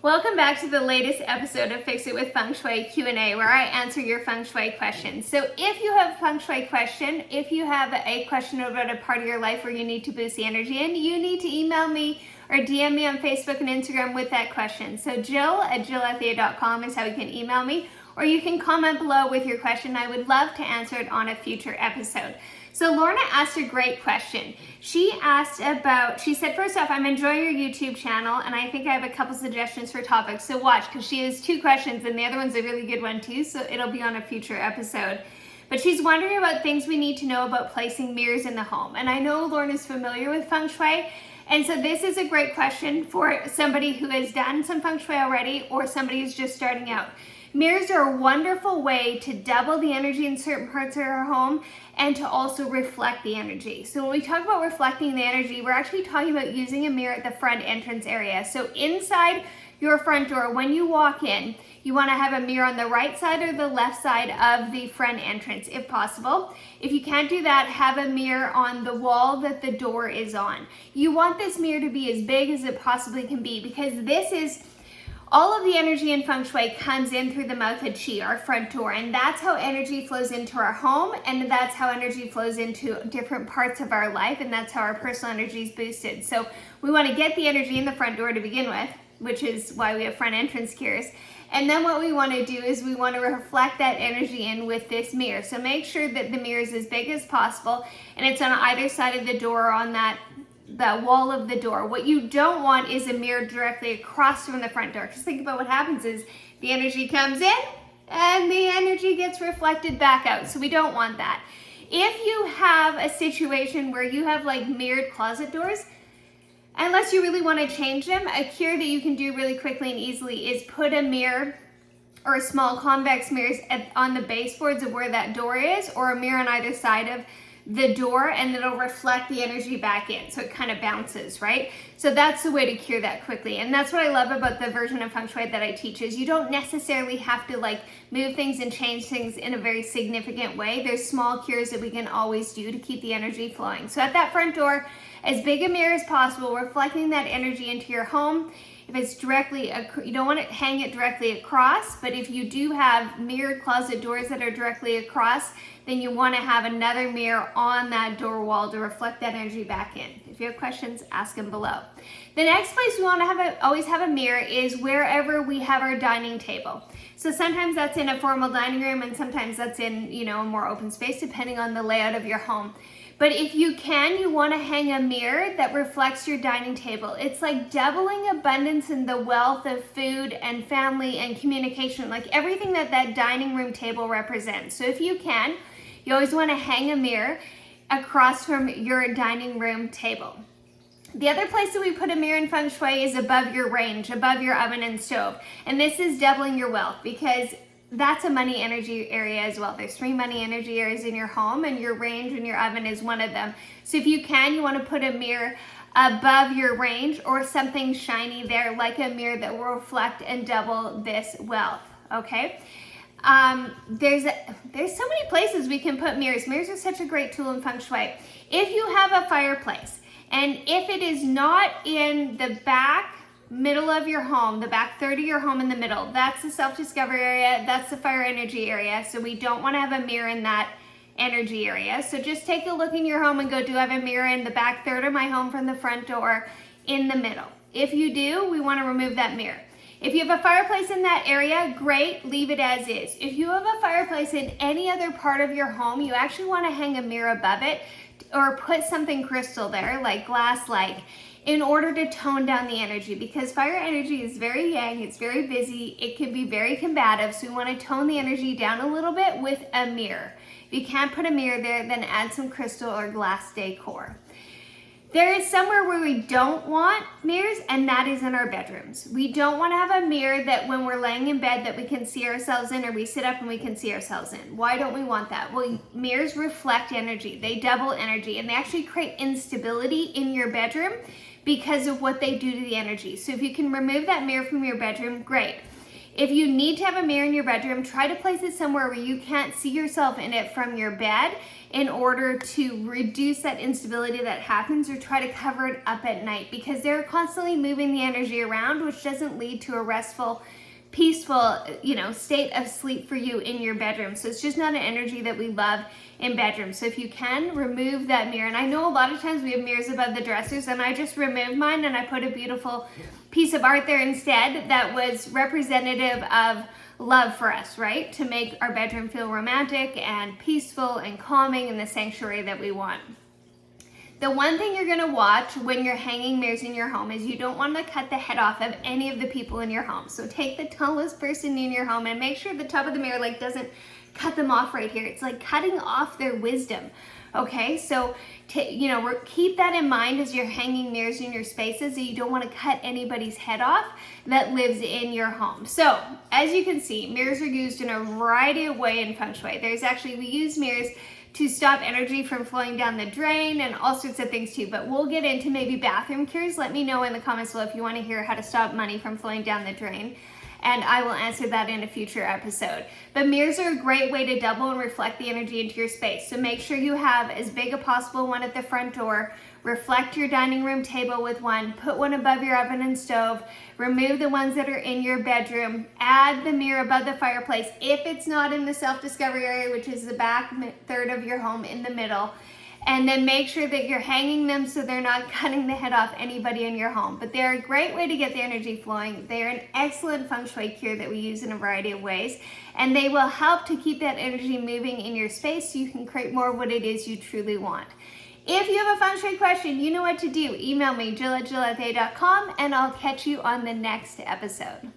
Welcome back to the latest episode of Fix It with Feng Shui Q&A, where I answer your Feng Shui questions. So if you have a Feng Shui question, if you have a question about a part of your life where you need to boost the energy in, you need to email me or DM me on Facebook and Instagram with that question. So jill@jillalthea.com is how you can email me, or you can comment below with your question. I would love to answer it on a future episode. So Lorna asked a great question. She said, first off, I'm enjoying your YouTube channel, and I think I have a couple suggestions for topics. So watch, because she has two questions, and the other one's a really good one too, so it'll be on a future episode. But she's wondering about things we need to know about placing mirrors in the home. And I know Lorna's familiar with Feng Shui, and so this is a great question for somebody who has done some Feng Shui already, or somebody who's just starting out. Mirrors are a wonderful way to double the energy in certain parts of our home and to also reflect the energy. So when we talk about reflecting the energy, we're actually talking about using a mirror at the front entrance area. So inside your front door, when you walk in, you want to have a mirror on the right side or the left side of the front entrance, if possible. If you can't do that, have a mirror on the wall that the door is on. You want this mirror to be as big as it possibly can be, because all of the energy in Feng Shui comes in through the mouth of Qi, our front door, and that's how energy flows into our home, and that's how energy flows into different parts of our life, and that's how our personal energy is boosted. So we want to get the energy in the front door to begin with, which is why we have front entrance mirrors. And then what we want to do is we want to reflect that energy in with this mirror. So make sure that the mirror is as big as possible, and it's on either side of the door or on the wall of the door. What you don't want is a mirror directly across from the front door. Because think about what happens is the energy comes in and the energy gets reflected back out. So we don't want that. If you have a situation where you have like mirrored closet doors, unless you really want to change them, a cure that you can do really quickly and easily is put a mirror or small convex mirrors on the baseboards of where that door is, or a mirror on either side of the door, and it'll reflect the energy back in, so it kind of bounces, right? So that's the way to cure that quickly. And that's what I love about the version of Feng Shui that I teach, is you don't necessarily have to like move things and change things in a very significant way. There's small cures that we can always do to keep the energy flowing. So at that front door, as big a mirror as possible, reflecting that energy into your home. If it's you don't want to hang it directly across, but if you do have mirrored closet doors that are directly across, then you want to have another mirror on that door wall to reflect that energy back in. If you have questions, ask them below. The next place we want to always have a mirror is wherever we have our dining table. So sometimes that's in a formal dining room, and sometimes that's in, a more open space, depending on the layout of your home. But if you can, you want to hang a mirror that reflects your dining table. It's like doubling abundance in the wealth of food and family and communication, like everything that dining room table represents. So if you can, you always want to hang a mirror across from your dining room table. The other place that we put a mirror in Feng Shui is above your range, above your oven and stove. And this is doubling your wealth, because that's a money energy area as well. There's 3 money energy areas in your home, and your range and your oven is one of them. So if you can, you want to put a mirror above your range or something shiny there, like a mirror that will reflect and double this wealth, okay? There's so many places we can put mirrors. Mirrors are such a great tool in Feng Shui. If you have a fireplace, and if it is not in the back middle of your home, the back third of your home in the middle, that's the self-discovery area, that's the fire energy area. So we don't want to have a mirror in that energy area. So just take a look in your home and go, do I have a mirror in the back third of my home from the front door in the middle? If you do, we want to remove that mirror. If you have a fireplace in that area, great, leave it as is. If you have a fireplace in any other part of your home, you actually want to hang a mirror above it, or put something crystal there, like glass-like, in order to tone down the energy, because fire energy is very yang, it's very busy, it can be very combative, so we want to tone the energy down a little bit with a mirror. If you can't put a mirror there, then add some crystal or glass decor. There is somewhere where we don't want mirrors, and that is in our bedrooms. We don't want to have a mirror that when we're laying in bed that we can see ourselves in, or we sit up and we can see ourselves in. Why don't we want that? Well, mirrors reflect energy, they double energy, and they actually create instability in your bedroom because of what they do to the energy. So if you can remove that mirror from your bedroom, great. If you need to have a mirror in your bedroom, try to place it somewhere where you can't see yourself in it from your bed in order to reduce that instability that happens, or try to cover it up at night, because they're constantly moving the energy around, which doesn't lead to a restful, peaceful, state of sleep for you in your bedroom. So it's just not an energy that we love in bedrooms. So if you can, remove that mirror. And I know a lot of times we have mirrors above the dressers, and I just removed mine and I put a beautiful piece of art there instead that was representative of love for us, right? To make our bedroom feel romantic and peaceful and calming in the sanctuary that we want. The one thing you're gonna watch when you're hanging mirrors in your home is you don't want to cut the head off of any of the people in your home. So take the tallest person in your home and make sure the top of the mirror doesn't cut them off right here. It's like cutting off their wisdom. Okay, so keep that in mind as you're hanging mirrors in your spaces, that you don't want to cut anybody's head off that lives in your home. So as you can see, mirrors are used in a variety of ways in Feng Shui. We use mirrors to stop energy from flowing down the drain and all sorts of things too, but we'll get into maybe bathroom cures. Let me know in the comments below if you want to hear how to stop money from flowing down the drain, and I will answer that in a future episode. But mirrors are a great way to double and reflect the energy into your space. So make sure you have as big a possible one at the front door. Reflect your dining room table with one. Put one above your oven and stove. Remove the ones that are in your bedroom. Add the mirror above the fireplace if it's not in the self-discovery area, which is the back third of your home, in the middle. And then make sure that you're hanging them so they're not cutting the head off anybody in your home. But they're a great way to get the energy flowing. They're an excellent Feng Shui cure that we use in a variety of ways. And they will help to keep that energy moving in your space so you can create more of what it is you truly want. If you have a Feng Shui question, you know what to do. Email me, jill@jill@thay.com, and I'll catch you on the next episode.